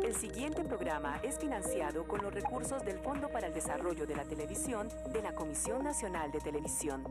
El siguiente programa es financiado con los recursos del Fondo para el Desarrollo de la Televisión de la Comisión Nacional de Televisión.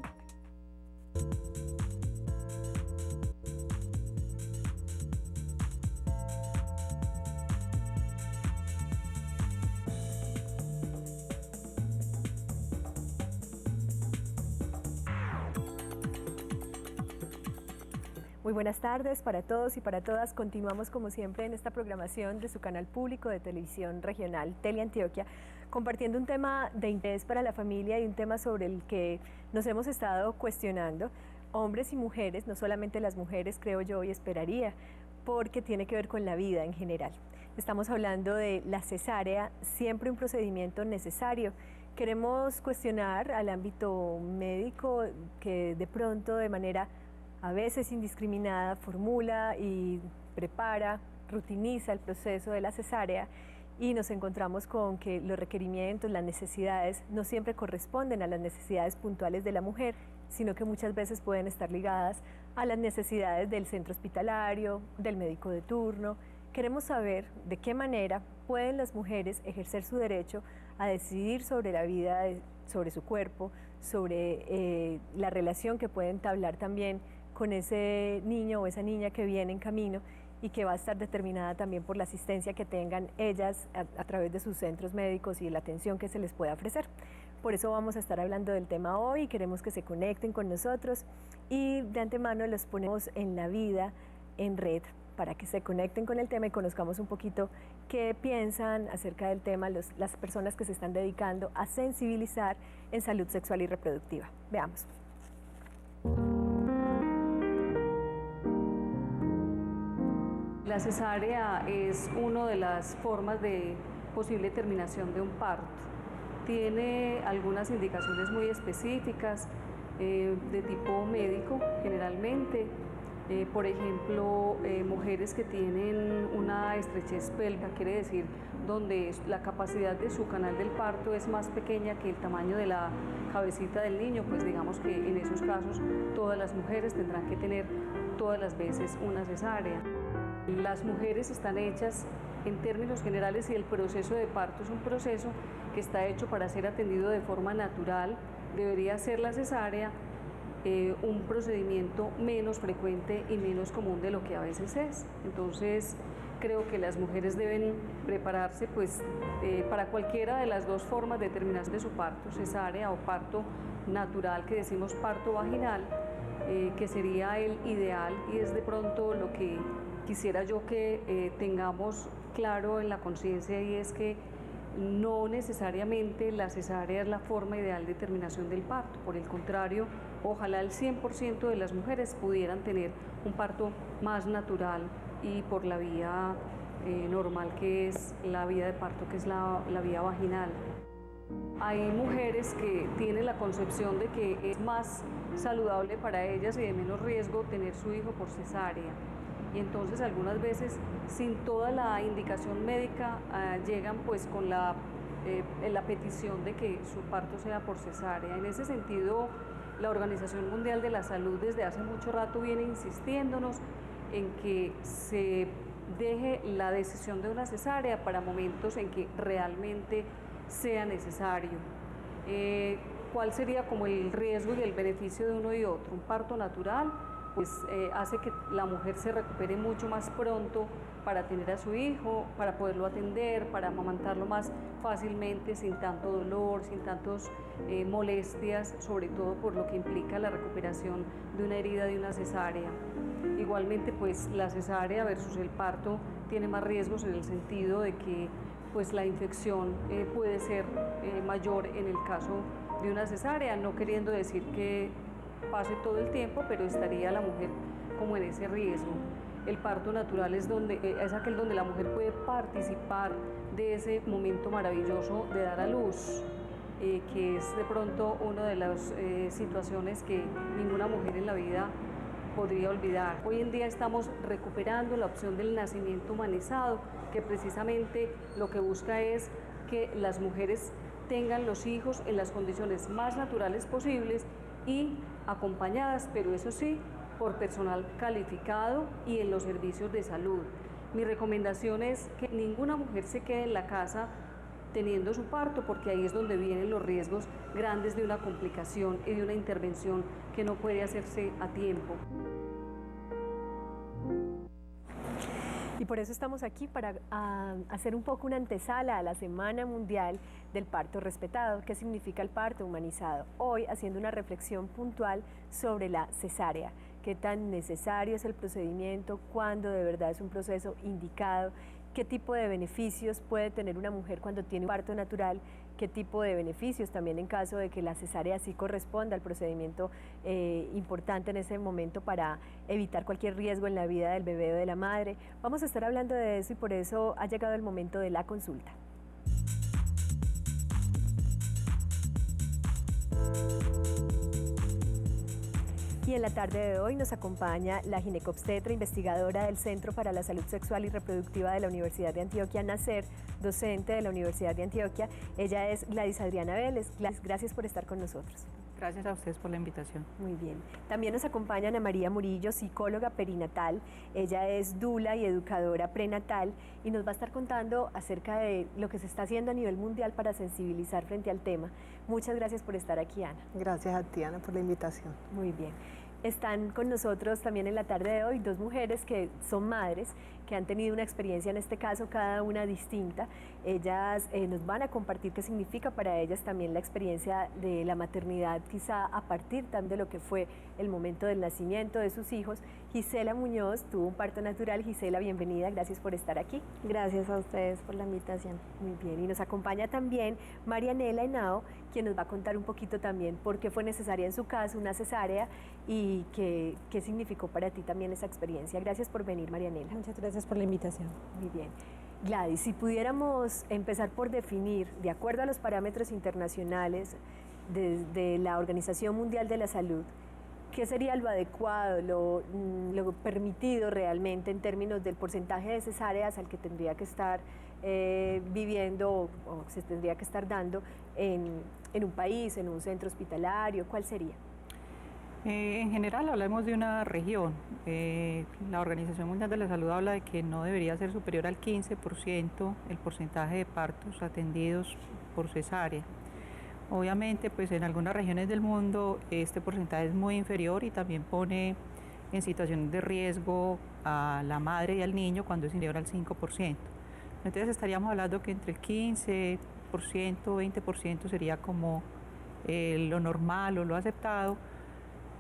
Muy buenas tardes para todos y para todas. Continuamos como siempre en esta programación de su canal público de televisión regional Teleantioquia, compartiendo un tema de interés para la familia y un tema sobre el que nos hemos estado cuestionando, hombres y mujeres, no solamente las mujeres, creo yo y esperaría, porque tiene que ver con la vida en general. Estamos hablando de la cesárea, siempre un procedimiento necesario. Queremos cuestionar al ámbito médico que de pronto de manera a veces indiscriminada, formula y prepara, rutiniza el proceso de la cesárea y nos encontramos con que los requerimientos, las necesidades no siempre corresponden a las necesidades puntuales de la mujer, sino que muchas veces pueden estar ligadas a las necesidades del centro hospitalario, del médico de turno. Queremos saber de qué manera pueden las mujeres ejercer su derecho a decidir sobre la vida, sobre su cuerpo, sobre la relación que pueden entablar también con ese niño o esa niña que viene en camino y que va a estar determinada también por la asistencia que tengan ellas a través de sus centros médicos y la atención que se les pueda ofrecer. Por eso vamos a estar hablando del tema hoy, queremos que se conecten con nosotros y de antemano los ponemos en La Vida en Red para que se conecten con el tema y conozcamos un poquito qué piensan acerca del tema las personas que se están dedicando a sensibilizar en salud sexual y reproductiva. Veamos. La cesárea es una de las formas de posible terminación de un parto. Tiene algunas indicaciones muy específicas de tipo médico generalmente. Por ejemplo, mujeres que tienen una estrechez pélvica, quiere decir donde la capacidad de su canal del parto es más pequeña que el tamaño de la cabecita del niño, pues digamos que en esos casos todas las mujeres tendrán que tener todas las veces una cesárea. Las mujeres están hechas en términos generales y el proceso de parto es un proceso que está hecho para ser atendido de forma natural. Debería ser la cesárea un procedimiento menos frecuente y menos común de lo que a veces es. Entonces creo que las mujeres deben prepararse para cualquiera de las dos formas de terminación de su parto, cesárea o parto natural, que decimos parto vaginal, que sería el ideal y es de pronto lo que quisiera yo que tengamos claro en la conciencia, y es que no necesariamente la cesárea es la forma ideal de terminación del parto. Por el contrario, ojalá el 100% de las mujeres pudieran tener un parto más natural y por la vía normal, que es la vía de parto, que es la vía vaginal. Hay mujeres que tienen la concepción de que es más saludable para ellas y de menos riesgo tener su hijo por cesárea. Y entonces algunas veces sin toda la indicación médica llegan pues con la petición de que su parto sea por cesárea. En ese sentido, la Organización Mundial de la Salud desde hace mucho rato viene insistiéndonos en que se deje la decisión de una cesárea para momentos en que realmente sea necesario. ¿Cuál sería como el riesgo y el beneficio de uno y otro? Un parto natural pues hace que la mujer se recupere mucho más pronto para tener a su hijo, para poderlo atender, para amamantarlo más fácilmente, sin tanto dolor, sin tantas molestias, sobre todo por lo que implica la recuperación de una herida de una cesárea. Igualmente, pues la cesárea versus el parto tiene más riesgos en el sentido de que pues la infección puede ser mayor en el caso de una cesárea, no queriendo decir que pase todo el tiempo, pero estaría la mujer como en ese riesgo. El parto natural es aquel donde la mujer puede participar de ese momento maravilloso de dar a luz, que es de pronto una de las situaciones que ninguna mujer en la vida podría olvidar. Hoy en día estamos recuperando la opción del nacimiento humanizado, que precisamente lo que busca es que las mujeres tengan los hijos en las condiciones más naturales posibles y acompañadas, pero eso sí, por personal calificado y en los servicios de salud. Mi recomendación es que ninguna mujer se quede en la casa teniendo su parto, porque ahí es donde vienen los riesgos grandes de una complicación y de una intervención que no puede hacerse a tiempo. Y por eso estamos aquí, para hacer un poco una antesala a la Semana Mundial del Parto Respetado. ¿Qué significa el parto humanizado? Hoy haciendo una reflexión puntual sobre la cesárea. ¿Qué tan necesario es el procedimiento? ¿Cuándo de verdad es un proceso indicado? ¿Qué tipo de beneficios puede tener una mujer cuando tiene un parto natural? ¿Qué tipo de beneficios también en caso de que la cesárea sí corresponda al procedimiento importante en ese momento para evitar cualquier riesgo en la vida del bebé o de la madre? Vamos a estar hablando de eso y por eso ha llegado el momento de la consulta. Y en la tarde de hoy nos acompaña la ginecobstetra, investigadora del Centro para la Salud Sexual y Reproductiva de la Universidad de Antioquia, NACER, docente de la Universidad de Antioquia. Ella es Gladys Adriana Vélez. Gladys, gracias por estar con nosotros. Gracias a ustedes por la invitación. Muy bien. También nos acompaña Ana María Murillo, psicóloga perinatal. Ella es dula y educadora prenatal y nos va a estar contando acerca de lo que se está haciendo a nivel mundial para sensibilizar frente al tema. Muchas gracias por estar aquí, Ana. Gracias a ti, Ana, por la invitación. Muy bien. Están con nosotros también en la tarde de hoy dos mujeres que son madres, que han tenido una experiencia, en este caso cada una distinta. Ellas nos van a compartir qué significa para ellas también la experiencia de la maternidad, quizá a partir también de lo que fue el momento del nacimiento de sus hijos. Gisela Muñoz tuvo un parto natural. Gisela, bienvenida, gracias por estar aquí. Gracias a ustedes por la invitación. Muy bien, y nos acompaña también Marianela Henao, quien nos va a contar un poquito también por qué fue necesaria en su caso una cesárea y qué significó para ti también esa experiencia. Gracias por venir, Marianela. Muchas gracias por la invitación. Muy bien. Gladys, si pudiéramos empezar por definir, de acuerdo a los parámetros internacionales de la Organización Mundial de la Salud, ¿qué sería lo adecuado, lo permitido realmente en términos del porcentaje de cesáreas al que tendría que estar viviendo o se tendría que estar dando en un país, en un centro hospitalario? ¿Cuál sería? En general hablamos de una región. La Organización Mundial de la Salud habla de que no debería ser superior al 15% el porcentaje de partos atendidos por cesárea. Obviamente, pues en algunas regiones del mundo este porcentaje es muy inferior y también pone en situaciones de riesgo a la madre y al niño cuando es inferior al 5%. Entonces estaríamos hablando que entre el 15%, 20% sería como lo normal o lo aceptado,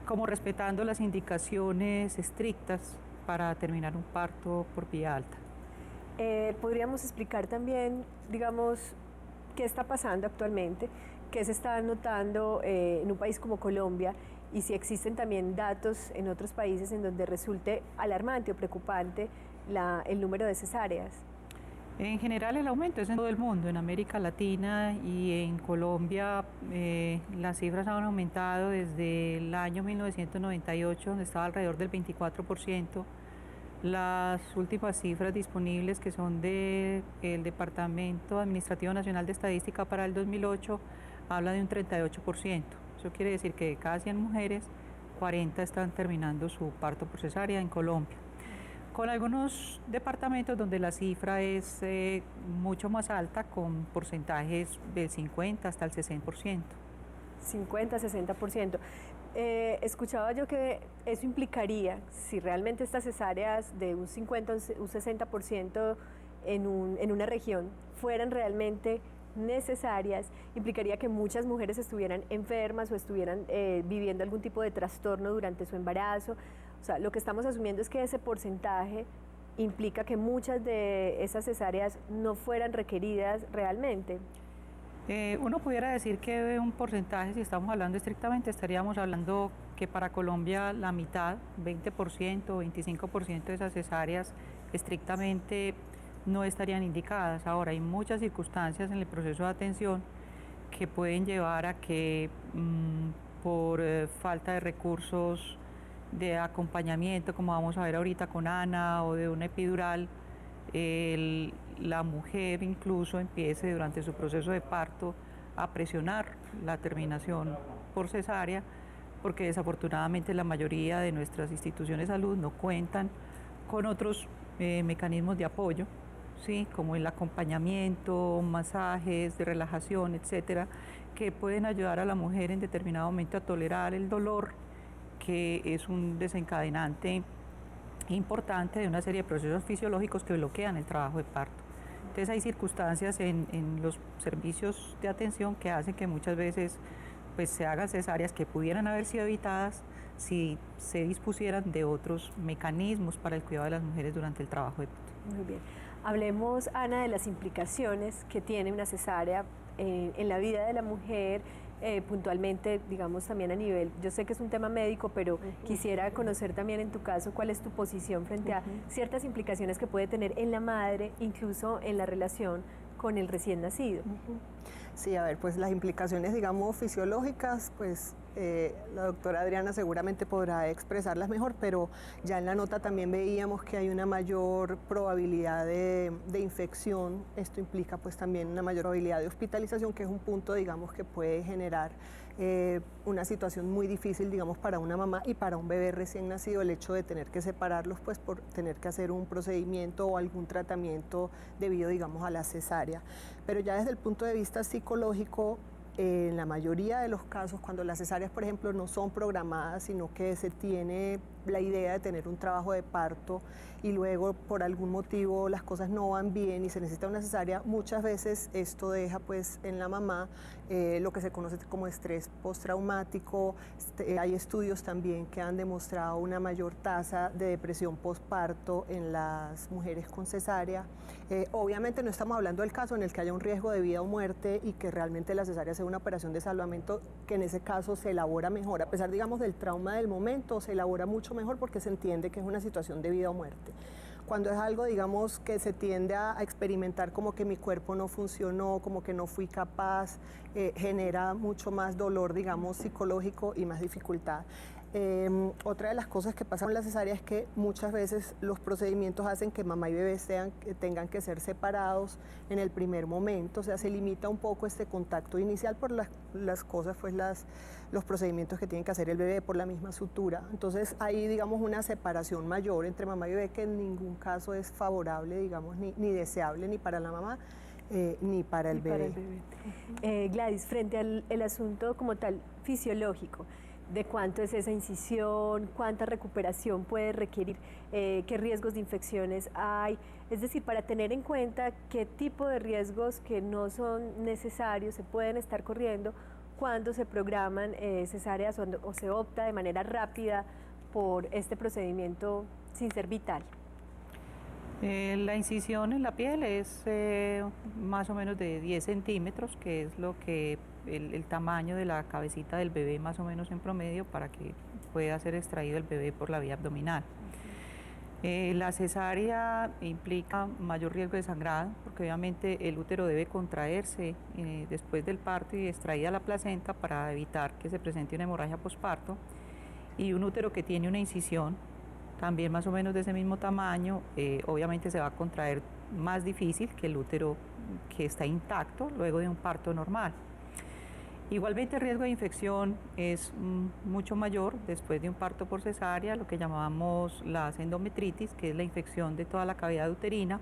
como respetando las indicaciones estrictas para terminar un parto por vía alta. ¿Podríamos explicar también, digamos, qué está pasando actualmente, qué se está notando en un país como Colombia y si existen también datos en otros países en donde resulte alarmante o preocupante el número de cesáreas? En general el aumento es en todo el mundo, en América Latina y en Colombia las cifras han aumentado desde el año 1998, donde estaba alrededor del 24%. Las últimas cifras disponibles, que son del Departamento Administrativo Nacional de Estadística para el 2008, habla de un 38%. Eso quiere decir que de cada 100 mujeres, 40 están terminando su parto por cesárea en Colombia. Con algunos departamentos donde la cifra es mucho más alta, con porcentajes del 50 hasta el 60%. 50, 60%. Escuchaba yo que eso implicaría, si realmente estas cesáreas de un 50 o un 60% en una región fueran realmente necesarias, implicaría que muchas mujeres estuvieran enfermas o estuvieran viviendo algún tipo de trastorno durante su embarazo. O sea, lo que estamos asumiendo es que ese porcentaje implica que muchas de esas cesáreas no fueran requeridas realmente. Uno pudiera decir que un porcentaje, si estamos hablando estrictamente, estaríamos hablando que para Colombia la mitad, 20% o 25% de esas cesáreas estrictamente no estarían indicadas. Ahora, hay muchas circunstancias en el proceso de atención que pueden llevar a que por falta de recursos de acompañamiento, como vamos a ver ahorita con Ana, o de una epidural, la mujer incluso empiece durante su proceso de parto a presionar la terminación por cesárea, porque desafortunadamente la mayoría de nuestras instituciones de salud no cuentan con otros mecanismos de apoyo, ¿sí? Como el acompañamiento, masajes de relajación, etcétera, que pueden ayudar a la mujer en determinado momento a tolerar el dolor, que es un desencadenante importante de una serie de procesos fisiológicos que bloquean el trabajo de parto. Entonces hay circunstancias en los servicios de atención que hacen que muchas veces pues, se hagan cesáreas que pudieran haber sido evitadas si se dispusieran de otros mecanismos para el cuidado de las mujeres durante el trabajo de parto. Muy bien. Hablemos, Ana, de las implicaciones que tiene una cesárea en la vida de la mujer, puntualmente, digamos, también a nivel, yo sé que es un tema médico, pero quisiera conocer también en tu caso cuál es tu posición frente a ciertas implicaciones que puede tener en la madre, incluso en la relación con el recién nacido. Sí, a ver, pues las implicaciones, digamos, fisiológicas, pues la doctora Adriana seguramente podrá expresarlas mejor, pero ya en la nota también veíamos que hay una mayor probabilidad de infección. Esto implica pues también una mayor probabilidad de hospitalización, que es un punto, digamos, que puede generar una situación muy difícil, digamos, para una mamá y para un bebé recién nacido, el hecho de tener que separarlos, pues por tener que hacer un procedimiento o algún tratamiento debido, digamos, a la cesárea. Pero ya desde el punto de vista psicológico, en la mayoría de los casos, cuando las cesáreas, por ejemplo, no son programadas, sino que se tiene la idea de tener un trabajo de parto y luego por algún motivo las cosas no van bien y se necesita una cesárea, muchas veces esto deja pues en la mamá lo que se conoce como estrés postraumático. Hay estudios también que han demostrado una mayor tasa de depresión postparto en las mujeres con cesárea. Obviamente no estamos hablando del caso en el que haya un riesgo de vida o muerte y que realmente la cesárea sea una operación de salvamento, que en ese caso se elabora mejor, a pesar, digamos, del trauma del momento, se elabora mucho mejor porque se entiende que es una situación de vida o muerte. Cuando es algo, digamos, que se tiende a experimentar como que mi cuerpo no funcionó, como que no fui capaz, genera mucho más dolor, digamos, psicológico y más dificultad. Otra de las cosas que pasa con la cesárea es que muchas veces los procedimientos hacen que mamá y bebé tengan que ser separados en el primer momento, o sea, se limita un poco este contacto inicial por las cosas, pues los procedimientos que tienen que hacer el bebé por la misma sutura. Entonces hay, digamos, una separación mayor entre mamá y bebé que en ningún caso es favorable, digamos, ni deseable ni para la mamá ni para el bebé. Gladys, frente al asunto como tal fisiológico, de cuánto es esa incisión, cuánta recuperación puede requerir, qué riesgos de infecciones hay, es decir, para tener en cuenta qué tipo de riesgos que no son necesarios se pueden estar corriendo cuando se programan cesáreas o se opta de manera rápida por este procedimiento sin ser vital. La incisión en la piel es más o menos de 10 centímetros, que es lo que el tamaño de la cabecita del bebé más o menos en promedio para que pueda ser extraído el bebé por la vía abdominal. La cesárea implica mayor riesgo de sangrado, porque obviamente el útero debe contraerse después del parto y extraída la placenta para evitar que se presente una hemorragia posparto. Y un útero que tiene una incisión, también más o menos de ese mismo tamaño, obviamente se va a contraer más difícil que el útero que está intacto luego de un parto normal. Igualmente el riesgo de infección es mucho mayor después de un parto por cesárea, lo que llamamos la endometritis, que es la infección de toda la cavidad uterina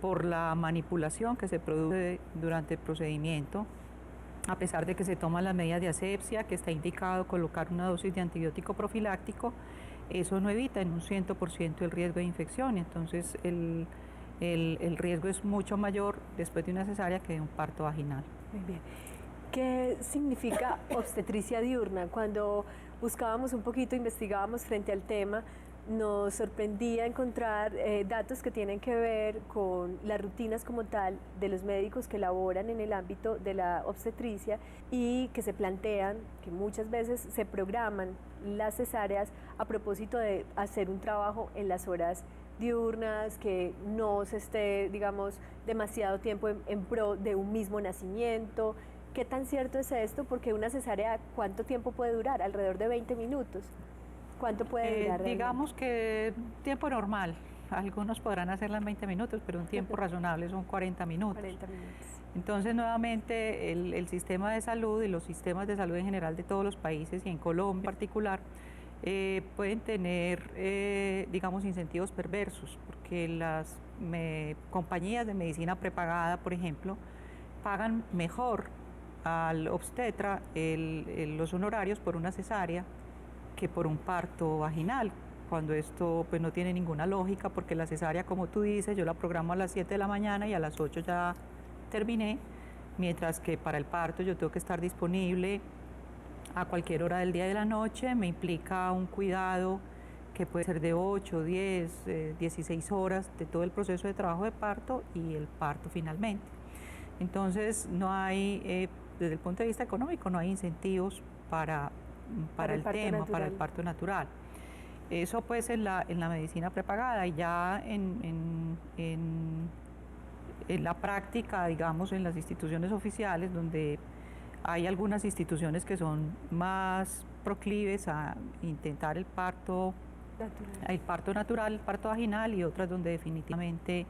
por la manipulación que se produce durante el procedimiento. A pesar de que se toman las medidas de asepsia, que está indicado colocar una dosis de antibiótico profiláctico, eso no evita en un 100% el riesgo de infección. Entonces el riesgo es mucho mayor después de una cesárea que de un parto vaginal. Muy bien. ¿Qué significa obstetricia diurna? Cuando buscábamos un poquito, investigábamos frente al tema, nos sorprendía encontrar datos que tienen que ver con las rutinas como tal de los médicos que laboran en el ámbito de la obstetricia y que se plantean que muchas veces se programan las cesáreas a propósito de hacer un trabajo en las horas diurnas, que no se esté, digamos, demasiado tiempo en pro de un mismo nacimiento. ¿Qué tan cierto es esto? Porque una cesárea, ¿cuánto tiempo puede durar? Alrededor de 20 minutos. ¿Cuánto puede durar? Digamos que tiempo normal. Algunos podrán hacerla en 20 minutos, pero un tiempo razonable son 40 minutos. 40 minutos. Entonces, nuevamente, el sistema de salud y los sistemas de salud en general de todos los países y en Colombia en particular pueden tener, digamos, incentivos perversos, porque las compañías de medicina prepagada, por ejemplo, pagan mejor al obstetra los honorarios por una cesárea que por un parto vaginal, cuando esto pues no tiene ninguna lógica, porque la cesárea, como tú dices, yo la programo a las 7 de la mañana y a las 8 ya terminé, mientras que para el parto yo tengo que estar disponible a cualquier hora del día y de la noche. Me implica un cuidado que puede ser de 8, 10, 16 horas de todo el proceso de trabajo de parto y el parto finalmente. Entonces no hay, desde el punto de vista económico, no hay incentivos para el tema, para el parto natural. Eso pues en la medicina prepagada, y ya en la práctica, digamos, en las instituciones oficiales, donde hay algunas instituciones que son más proclives a intentar el parto natural, el parto vaginal, y otras donde definitivamente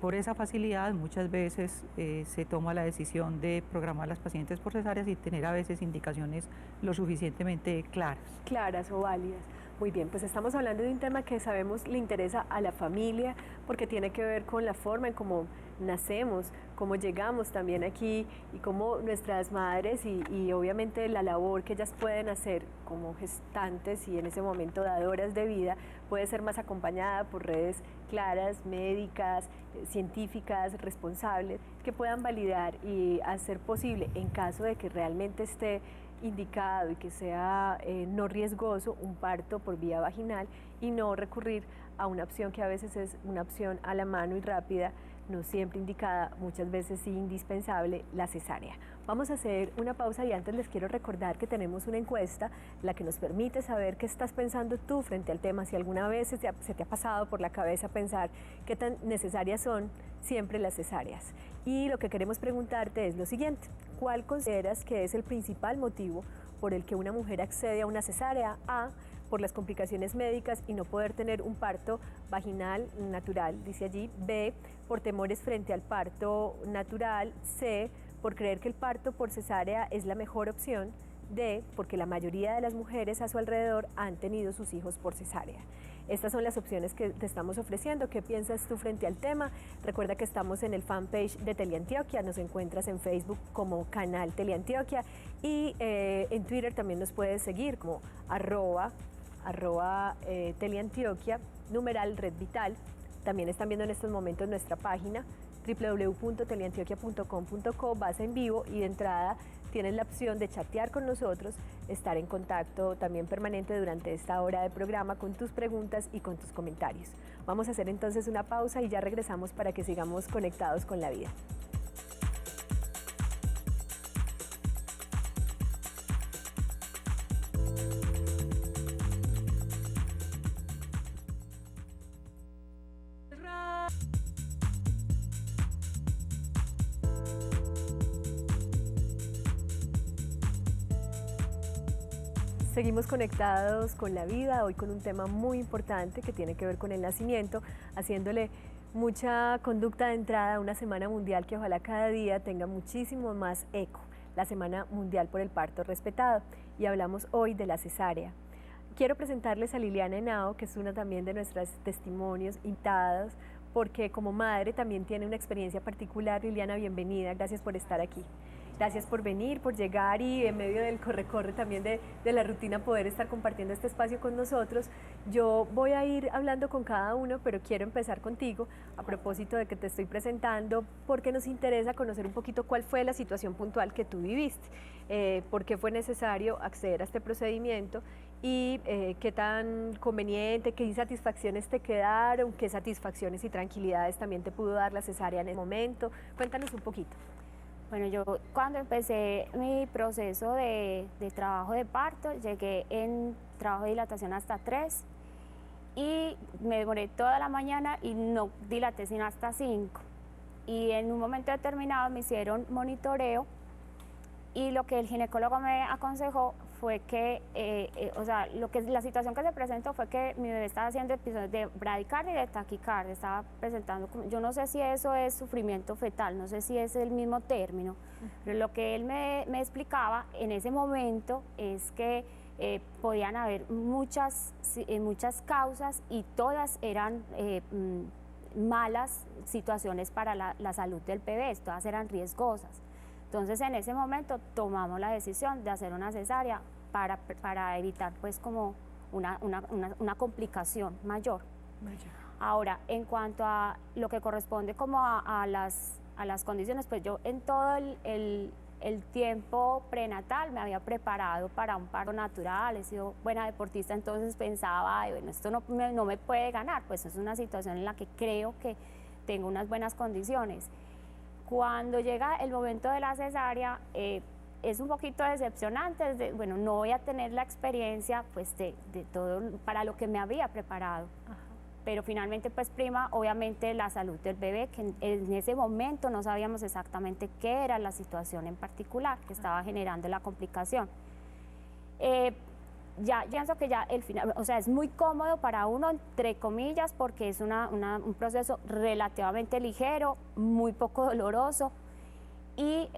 por esa facilidad muchas veces se toma la decisión de programar a las pacientes por cesáreas y tener a veces indicaciones lo suficientemente claras. Claras o válidas. Muy bien, pues estamos hablando de un tema que sabemos le interesa a la familia, porque tiene que ver con la forma en cómo nacemos, cómo llegamos también aquí, y cómo nuestras madres y obviamente la labor que ellas pueden hacer como gestantes y en ese momento dadoras de vida puede ser más acompañada por redes claras, médicas, científicas, responsables, que puedan validar y hacer posible, en caso de que realmente esté indicado y que sea no riesgoso, un parto por vía vaginal, y no recurrir a una opción que a veces es una opción a la mano y rápida, no siempre indicada, muchas veces sí indispensable, la cesárea. Vamos a hacer una pausa, y antes les quiero recordar que tenemos una encuesta, la que nos permite saber qué estás pensando tú frente al tema, si alguna vez se te ha pasado por la cabeza pensar qué tan necesarias son siempre las cesáreas. Y lo que queremos preguntarte es lo siguiente: ¿cuál consideras que es el principal motivo por el que una mujer accede a una cesárea? A, por las complicaciones médicas y no poder tener un parto vaginal natural, dice allí. B, por temores frente al parto natural. C, por creer que el parto por cesárea es la mejor opción. D, porque la mayoría de las mujeres a su alrededor han tenido sus hijos por cesárea. Estas son las opciones que te estamos ofreciendo. ¿Qué piensas tú frente al tema? Recuerda que estamos en el fanpage de Teleantioquia, nos encuentras en Facebook como Canal Teleantioquia, y en Twitter también nos puedes seguir como @Teleantioquia, numeral Red Vital. También están viendo en estos momentos nuestra página www.teleantioquia.com.co, vas en vivo y de entrada tienes la opción de chatear con nosotros, estar en contacto también permanente durante esta hora de programa con tus preguntas y con tus comentarios. Vamos a hacer entonces una pausa y ya regresamos para que sigamos conectados con la vida. Seguimos conectados con la vida, hoy con un tema muy importante que tiene que ver con el nacimiento, haciéndole mucha conducta de entrada a una semana mundial que ojalá cada día tenga muchísimo más eco, la Semana Mundial por el Parto Respetado, y hablamos hoy de la cesárea. Quiero presentarles a Liliana Henao, que es una también de nuestros testimonios invitados, porque como madre también tiene una experiencia particular. Liliana, bienvenida, gracias por estar aquí. Gracias por venir, por llegar, y en medio del corre-corre también de la rutina poder estar compartiendo este espacio con nosotros. Yo voy a ir hablando con cada uno, pero quiero empezar contigo a propósito de que te estoy presentando, porque nos interesa conocer un poquito cuál fue la situación puntual que tú viviste, por qué fue necesario acceder a este procedimiento y qué tan conveniente, qué insatisfacciones te quedaron, qué satisfacciones y tranquilidades también te pudo dar la cesárea en el momento. Cuéntanos un poquito. Bueno, yo cuando empecé mi proceso de trabajo de parto, llegué en trabajo de dilatación hasta 3 y me demoré toda la mañana y no dilaté sino hasta 5. Y en un momento determinado me hicieron monitoreo, y lo que el ginecólogo me aconsejó fue que, la situación que se presentó fue que mi bebé estaba haciendo episodios de bradicardia y de taquicardia, estaba presentando, yo no sé si eso es sufrimiento fetal, no sé si es el mismo término, pero lo que él me explicaba en ese momento es que podían haber muchas causas y todas eran malas situaciones para la salud del bebé, todas eran riesgosas. Entonces en ese momento tomamos la decisión de hacer una cesárea para evitar pues como una complicación mayor. Ahora, en cuanto a lo que corresponde como a las condiciones, pues yo en todo el tiempo prenatal me había preparado para un parto natural, he sido buena deportista, entonces pensaba, bueno, esto no me puede ganar, pues es una situación en la que creo que tengo unas buenas condiciones. Cuando llega el momento de la cesárea, es un poquito decepcionante, bueno, no voy a tener la experiencia pues de todo para lo que me había preparado. Ajá. Pero finalmente pues prima obviamente la salud del bebé, que en ese momento no sabíamos exactamente qué era la situación en particular que estaba generando la complicación. Ya pienso que ya el final, o sea, es muy cómodo para uno, entre comillas, porque es un proceso relativamente ligero, muy poco doloroso y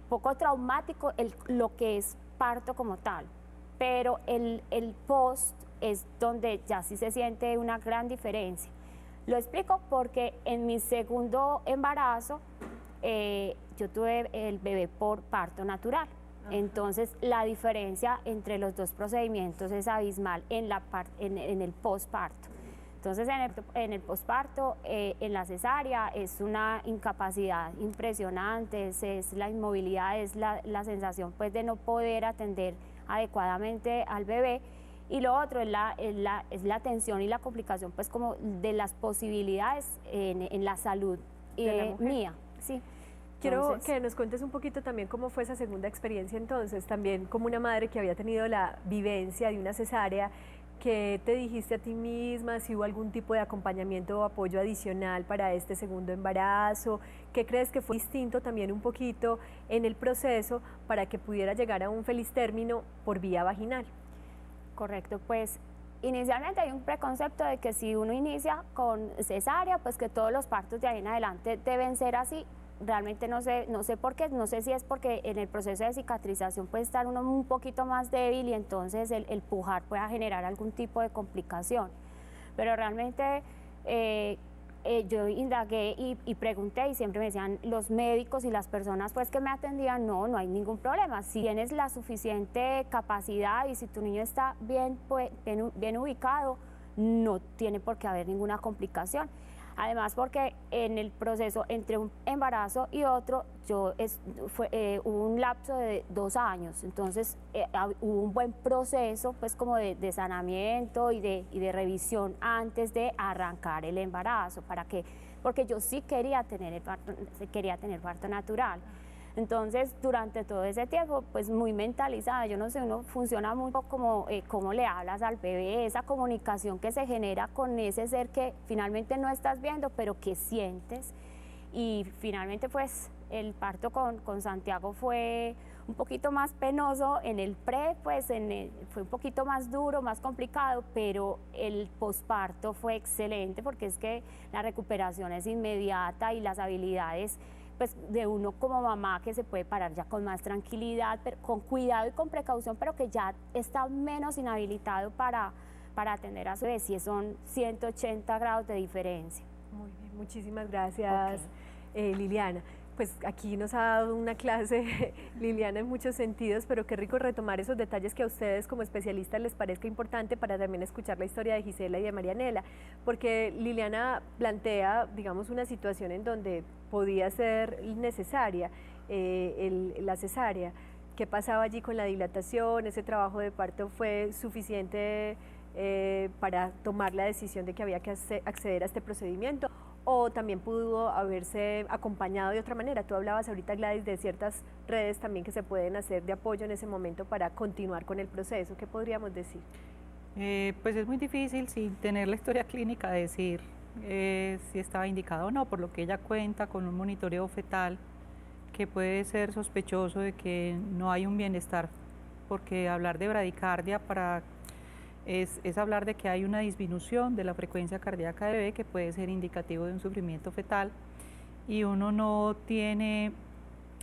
poco traumático lo que es parto como tal. Pero el post es donde ya sí se siente una gran diferencia. Lo explico porque en mi segundo embarazo yo tuve el bebé por parto natural. Ajá. Entonces la diferencia entre los dos procedimientos es abismal en el posparto. Entonces en el posparto, en la cesárea es una incapacidad impresionante, es la inmovilidad, es la sensación pues de no poder atender adecuadamente al bebé. Y lo otro es la atención y la complicación pues como de las posibilidades en la salud mía. Sí. Quiero que nos cuentes un poquito también cómo fue esa segunda experiencia entonces, también como una madre que había tenido la vivencia de una cesárea, ¿qué te dijiste a ti misma? Si hubo algún tipo de acompañamiento o apoyo adicional para este segundo embarazo, ¿qué crees que fue distinto también un poquito en el proceso para que pudiera llegar a un feliz término por vía vaginal? Correcto, pues inicialmente hay un preconcepto de que si uno inicia con cesárea, pues que todos los partos de ahí en adelante deben ser así. Realmente no sé por qué, no sé si es porque en el proceso de cicatrización puede estar uno un poquito más débil y entonces el pujar pueda generar algún tipo de complicación. Pero realmente yo indagué y pregunté y siempre me decían los médicos y las personas pues que me atendían, no hay ningún problema. Si tienes la suficiente capacidad y si tu niño está bien ubicado, no tiene por qué haber ninguna complicación. Además porque en el proceso entre un embarazo y otro hubo un lapso de 2 años, entonces hubo un buen proceso pues como de sanamiento y de revisión antes de arrancar el embarazo, porque yo sí quería tener parto natural. Entonces, durante todo ese tiempo, pues muy mentalizada, yo no sé, uno funciona mucho como cómo le hablas al bebé, esa comunicación que se genera con ese ser que finalmente no estás viendo, pero que sientes. Y finalmente, pues, el parto con Santiago fue un poquito más penoso, en el pre, pues, fue un poquito más duro, más complicado, pero el posparto fue excelente porque es que la recuperación es inmediata y las habilidades pues de uno como mamá que se puede parar ya con más tranquilidad, pero con cuidado y con precaución, pero que ya está menos inhabilitado para atender a su bebé, si son 180 grados de diferencia. Muy bien, muchísimas gracias, Liliana. Pues aquí nos ha dado una clase, Liliana, en muchos sentidos, pero qué rico retomar esos detalles que a ustedes como especialistas les parezca importante para también escuchar la historia de Gisela y de Marianela, porque Liliana plantea, digamos, una situación en donde podía ser necesaria la cesárea. ¿Qué pasaba allí con la dilatación? ¿Ese trabajo de parto fue suficiente para tomar la decisión de que había que acceder a este procedimiento? ¿O también pudo haberse acompañado de otra manera? Tú hablabas ahorita, Gladys, de ciertas redes también que se pueden hacer de apoyo en ese momento para continuar con el proceso. ¿Qué podríamos decir? Pues es muy difícil sin tener la historia clínica decir si estaba indicado o no, por lo que ella cuenta con un monitoreo fetal que puede ser sospechoso de que no hay un bienestar, porque hablar de bradicardia es hablar de que hay una disminución de la frecuencia cardíaca de bebé que puede ser indicativo de un sufrimiento fetal, y uno no tiene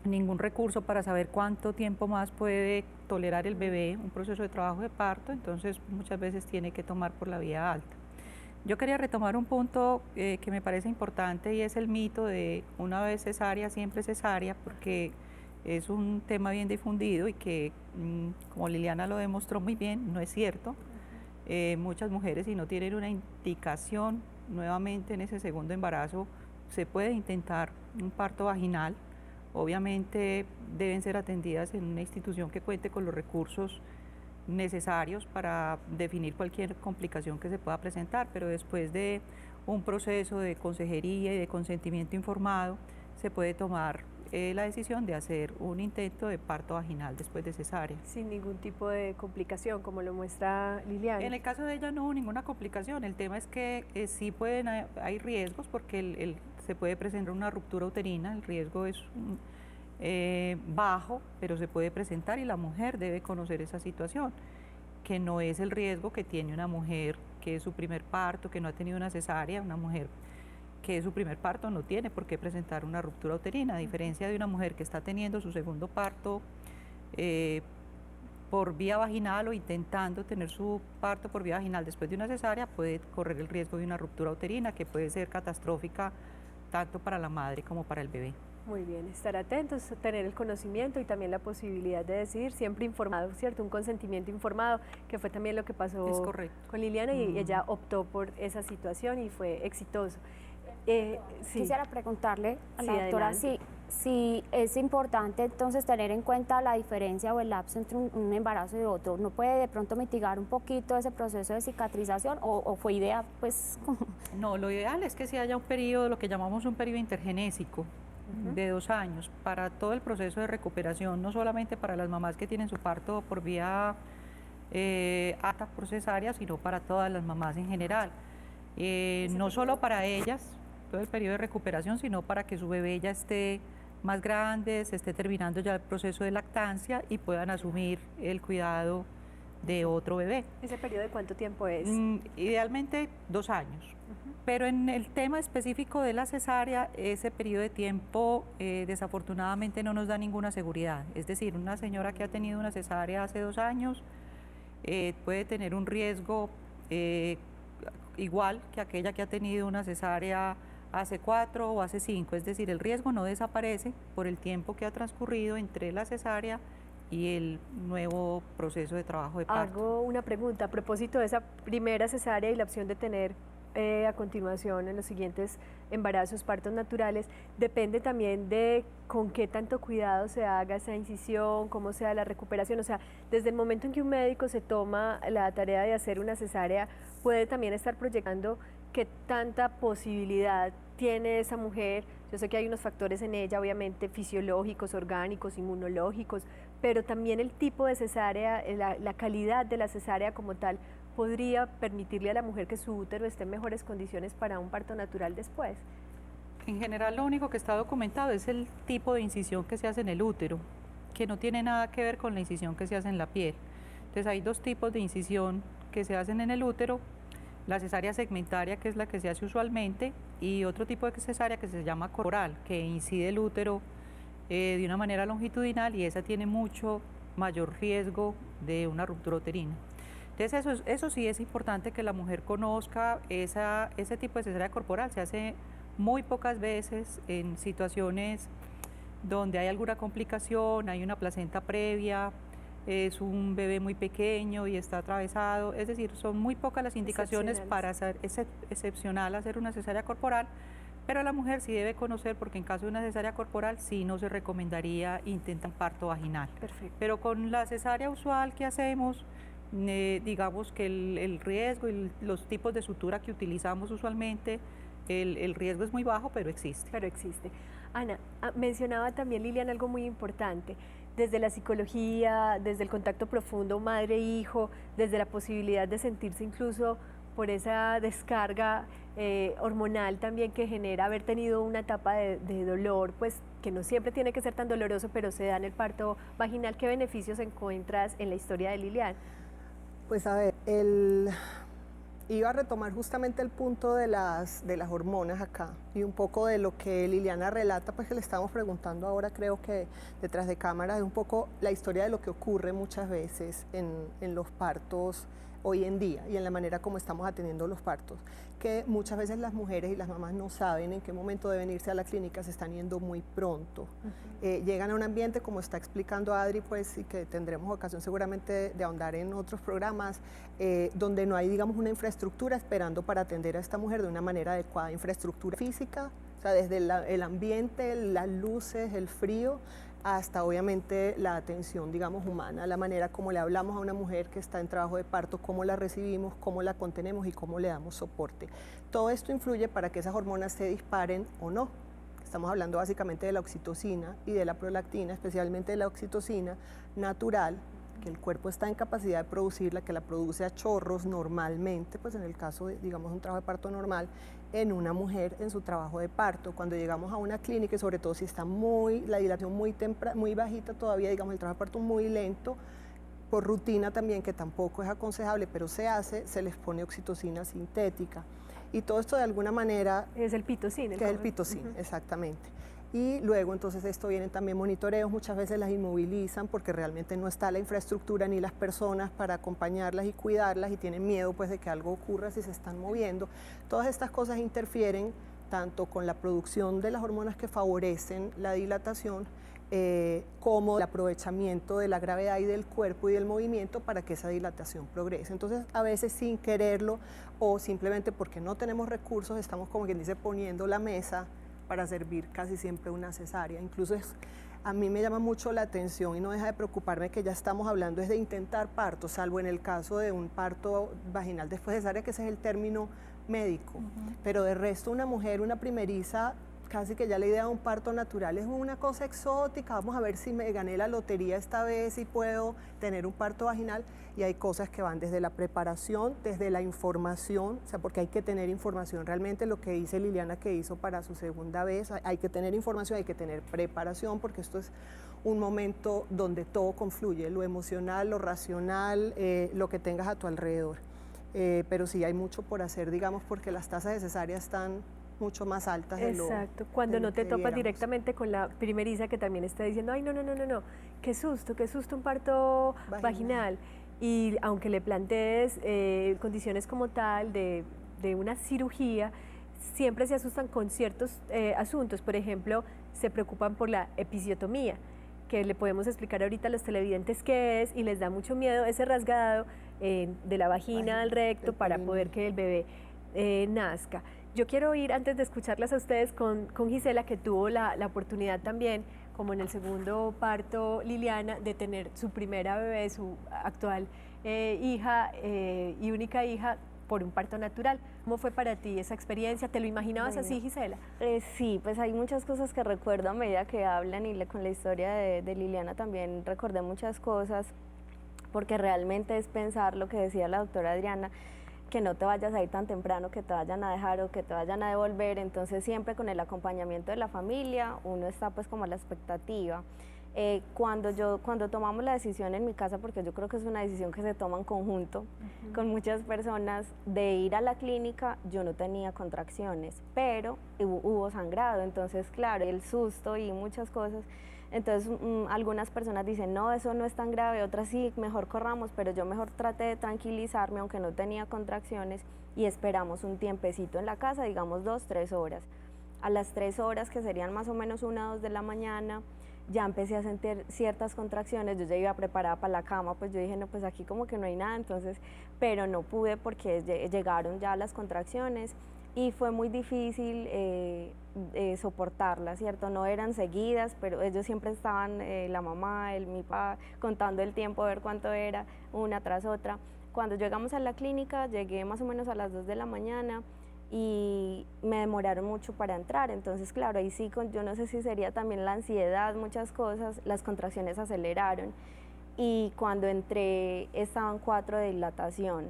ningún recurso para saber cuánto tiempo más puede tolerar el bebé un proceso de trabajo de parto, entonces muchas veces tiene que tomar por la vía alta. Yo quería retomar un punto que me parece importante y es el mito de una vez cesárea, siempre cesárea, porque es un tema bien difundido y que, como Liliana lo demostró muy bien, no es cierto. Muchas mujeres, si no tienen una indicación nuevamente en ese segundo embarazo, se puede intentar un parto vaginal. Obviamente deben ser atendidas en una institución que cuente con los recursos necesarios para definir cualquier complicación que se pueda presentar, pero después de un proceso de consejería y de consentimiento informado, se puede tomar la decisión de hacer un intento de parto vaginal después de cesárea. Sin ningún tipo de complicación, como lo muestra Liliana. En el caso de ella no hubo ninguna complicación, el tema es que sí hay riesgos porque se puede presentar una ruptura uterina, el riesgo es bajo, pero se puede presentar y la mujer debe conocer esa situación, que no es el riesgo que tiene una mujer que es su primer parto, que no ha tenido una cesárea. Una mujer que es su primer parto no tiene por qué presentar una ruptura uterina, a diferencia de una mujer que está teniendo su segundo parto por vía vaginal o intentando tener su parto por vía vaginal después de una cesárea, puede correr el riesgo de una ruptura uterina que puede ser catastrófica tanto para la madre como para el bebé. Muy bien, estar atentos, tener el conocimiento y también la posibilidad de decidir, siempre informado, ¿cierto? Un consentimiento informado, que fue también lo que pasó con Liliana y ella optó por esa situación y fue exitoso. Sí. Quisiera preguntarle a la doctora si es importante entonces tener en cuenta la diferencia o el lapso entre un embarazo y otro. ¿No puede de pronto mitigar un poquito ese proceso de cicatrización o fue idea pues? No, lo ideal es que si haya un periodo, lo que llamamos un periodo intergenésico, de 2 años, para todo el proceso de recuperación, no solamente para las mamás que tienen su parto por vía alta por cesárea, sino para todas las mamás en general. No solo para ellas, todo el periodo de recuperación, sino para que su bebé ya esté más grande, se esté terminando ya el proceso de lactancia y puedan asumir el cuidado de otro bebé. ¿Ese periodo de cuánto tiempo es? Idealmente 2 años. Pero en el tema específico de la cesárea, ese periodo de tiempo desafortunadamente no nos da ninguna seguridad. Es decir, una señora que ha tenido una cesárea hace 2 años puede tener un riesgo igual que aquella que ha tenido una cesárea hace 4 o hace 5. Es decir, el riesgo no desaparece por el tiempo que ha transcurrido entre la cesárea y el nuevo proceso de trabajo de parto. Hago una pregunta a propósito de esa primera cesárea y la opción de tener a continuación en los siguientes embarazos, partos naturales, depende también de con qué tanto cuidado se haga esa incisión, cómo sea la recuperación. O sea, desde el momento en que un médico se toma la tarea de hacer una cesárea, puede también estar proyectando qué tanta posibilidad tiene esa mujer. Yo sé que hay unos factores en ella, obviamente fisiológicos, orgánicos, inmunológicos, pero también el tipo de cesárea, la calidad de la cesárea como tal, podría permitirle a la mujer que su útero esté en mejores condiciones para un parto natural después. En general, lo único que está documentado es el tipo de incisión que se hace en el útero, que no tiene nada que ver con la incisión que se hace en la piel. Entonces hay 2 tipos de incisión que se hacen en el útero: la cesárea segmentaria, que es la que se hace usualmente, y otro tipo de cesárea que se llama corporal, que incide el útero de una manera longitudinal, y esa tiene mucho mayor riesgo de una ruptura uterina. Entonces eso sí es importante que la mujer conozca. Ese tipo de cesárea corporal se hace muy pocas veces en situaciones donde hay alguna complicación, hay una placenta previa, es un bebé muy pequeño y está atravesado. Es decir, son muy pocas las indicaciones para hacer, es excepcional hacer una cesárea corporal, pero la mujer sí debe conocer, porque en caso de una cesárea corporal sí no se recomendaría intentar parto vaginal. Perfecto. Pero con la cesárea usual que hacemos, digamos que el riesgo y los tipos de sutura que utilizamos usualmente, el riesgo es muy bajo, pero existe. Pero existe. Ana, mencionaba también Liliana algo muy importante, desde la psicología, desde el contacto profundo madre-hijo, desde la posibilidad de sentirse incluso por esa descarga hormonal también que genera haber tenido una etapa de dolor, pues que no siempre tiene que ser tan doloroso, pero se da en el parto vaginal. ¿Qué beneficios encuentras en la historia de Liliana? Pues a ver, iba a retomar justamente el punto de las hormonas acá y un poco de lo que Liliana relata, pues que le estamos preguntando ahora, creo que detrás de cámara, es un poco la historia de lo que ocurre muchas veces en los partos hoy en día y en la manera como estamos atendiendo los partos, que muchas veces las mujeres y las mamás no saben en qué momento deben irse a la clínica, se están yendo muy pronto. Llegan a un ambiente, como está explicando Adri, pues, y que tendremos ocasión seguramente de ahondar en otros programas, donde no hay, digamos, una infraestructura esperando para atender a esta mujer de una manera adecuada, infraestructura física, o sea, desde el ambiente, las luces, el frío, hasta obviamente la atención, digamos, humana, la manera como le hablamos a una mujer que está en trabajo de parto, cómo la recibimos, cómo la contenemos y cómo le damos soporte. Todo esto influye para que esas hormonas se disparen o no. Estamos hablando básicamente de la oxitocina y de la prolactina, especialmente de la oxitocina natural, que el cuerpo está en capacidad de producirla, que la produce a chorros normalmente, pues en el caso de, digamos, un trabajo de parto normal, en una mujer en su trabajo de parto. Cuando llegamos a una clínica, y sobre todo si está la dilatación muy bajita todavía, digamos, el trabajo de parto muy lento, por rutina también, que tampoco es aconsejable, pero se hace, se les pone oxitocina sintética. Y todo esto de alguna manera... Es el pitocin. Que es el pitocin, exactamente. Y luego entonces esto vienen también monitoreos, muchas veces las inmovilizan porque realmente no está la infraestructura ni las personas para acompañarlas y cuidarlas y tienen miedo pues de que algo ocurra si se están moviendo. Todas estas cosas interfieren tanto con la producción de las hormonas que favorecen la dilatación como el aprovechamiento de la gravedad y del cuerpo y del movimiento para que esa dilatación progrese. Entonces a veces sin quererlo o simplemente porque no tenemos recursos estamos como quien dice poniendo la mesa para servir casi siempre una cesárea. Incluso a mí me llama mucho la atención y no deja de preocuparme que ya estamos hablando es de intentar parto, salvo en el caso de un parto vaginal después de cesárea, que ese es el término médico. Pero de resto una mujer, una primeriza, casi que ya la idea de un parto natural es una cosa exótica, vamos a ver si me gané la lotería esta vez y puedo tener un parto vaginal, y hay cosas que van desde la preparación, desde la información, o sea, porque hay que tener información, realmente lo que dice Liliana que hizo para su segunda vez, hay que tener información, hay que tener preparación, porque esto es un momento donde todo confluye, lo emocional, lo racional, lo que tengas a tu alrededor, pero sí hay mucho por hacer, digamos, porque las tasas de cesárea están mucho más altas de lo Exacto, cuando no te topas directamente con la primeriza que también está diciendo, ay, no, qué susto un parto vaginal. Y aunque le plantees condiciones como tal de una cirugía, siempre se asustan con ciertos asuntos. Por ejemplo, se preocupan por la episiotomía, que le podemos explicar ahorita a los televidentes qué es, y les da mucho miedo ese rasgado de la vagina al recto para poder que el bebé nazca. Yo quiero ir, antes de escucharlas a ustedes, con Gisela, que tuvo la oportunidad también, como en el segundo parto, Liliana, de tener su primera bebé, su actual hija y única hija, por un parto natural. ¿Cómo fue para ti esa experiencia? ¿Te lo imaginabas así, Gisela? Sí, pues hay muchas cosas que recuerdo a medida que hablan, y con la historia de Liliana también recordé muchas cosas, porque realmente es pensar lo que decía la doctora Adriana, que no te vayas a ir tan temprano, que te vayan a dejar o que te vayan a devolver. Entonces siempre con el acompañamiento de la familia uno está pues como a la expectativa. Cuando tomamos la decisión en mi casa, porque yo creo que es una decisión que se toma en conjunto con muchas personas, de ir a la clínica, yo no tenía contracciones, pero hubo sangrado. Entonces claro, el susto y muchas cosas. Entonces algunas personas dicen, no, eso no es tan grave, otras sí, mejor corramos, pero yo mejor traté de tranquilizarme, aunque no tenía contracciones, y esperamos un tiempecito en la casa, digamos 2-3 horas. A las 3 horas, que serían más o menos 1-2 de la mañana, ya empecé a sentir ciertas contracciones. Yo ya iba preparada para la cama, pues yo dije, no, pues aquí como que no hay nada, entonces, pero no pude porque llegaron ya las contracciones, y fue muy difícil soportarlas, ¿cierto? No eran seguidas, pero ellos siempre estaban, la mamá, mi papá, contando el tiempo, a ver cuánto era, una tras otra. Cuando llegamos a la clínica, llegué más o menos a las 2 de la mañana, y me demoraron mucho para entrar. Entonces claro, ahí sí, yo no sé si sería también la ansiedad, muchas cosas, las contracciones aceleraron, y cuando entré estaban 4 de dilatación.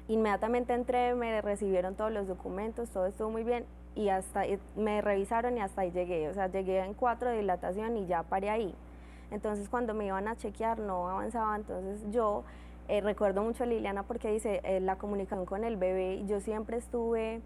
Inmediatamente entré, me recibieron todos los documentos, todo estuvo muy bien, y me revisaron y hasta ahí llegué, o sea, llegué en 4 de dilatación y ya paré ahí. Entonces cuando me iban a chequear no avanzaba, entonces yo Recuerdo mucho a Liliana porque dice, la comunicación con el bebé, yo siempre estuve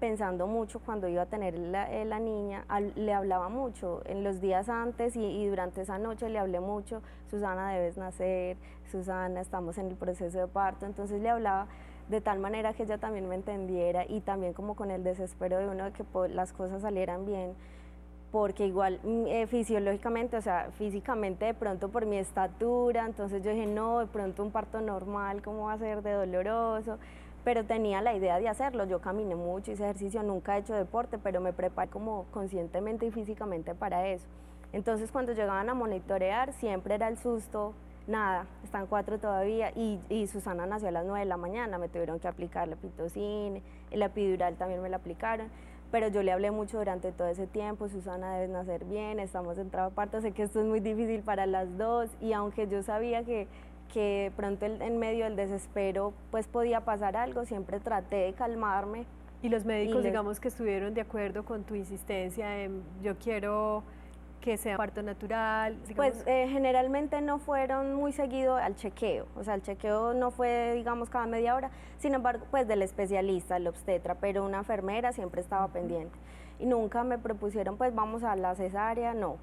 pensando mucho cuando iba a tener la niña, le hablaba mucho en los días antes y durante esa noche le hablé mucho, Susana debes nacer, Susana estamos en el proceso de parto, entonces le hablaba de tal manera que ella también me entendiera y también como con el desespero de uno de que las cosas salieran bien, porque igual fisiológicamente, o sea, físicamente de pronto por mi estatura, entonces yo dije, no, de pronto un parto normal, ¿cómo va a ser de doloroso? Pero tenía la idea de hacerlo, yo caminé mucho, hice ejercicio, nunca he hecho deporte, pero me preparé como conscientemente y físicamente para eso. Entonces cuando llegaban a monitorear siempre era el susto, nada, están 4 todavía, y Susana nació a las 9 de la mañana, me tuvieron que aplicar la pitocin, la epidural también me la aplicaron, pero yo le hablé mucho durante todo ese tiempo, Susana debes nacer bien, estamos en trabajo de parto, sé que esto es muy difícil para las dos, y aunque yo sabía que pronto en medio del desespero pues podía pasar algo, siempre traté de calmarme. Y los médicos, digamos, que estuvieron de acuerdo con tu insistencia en yo quiero que sea parto natural. Digamos. Pues generalmente no fueron muy seguido al chequeo, o sea, el chequeo no fue, digamos, cada media hora, sin embargo, pues del especialista, el obstetra, pero una enfermera siempre estaba pendiente. Y nunca me propusieron, pues vamos a la cesárea, no.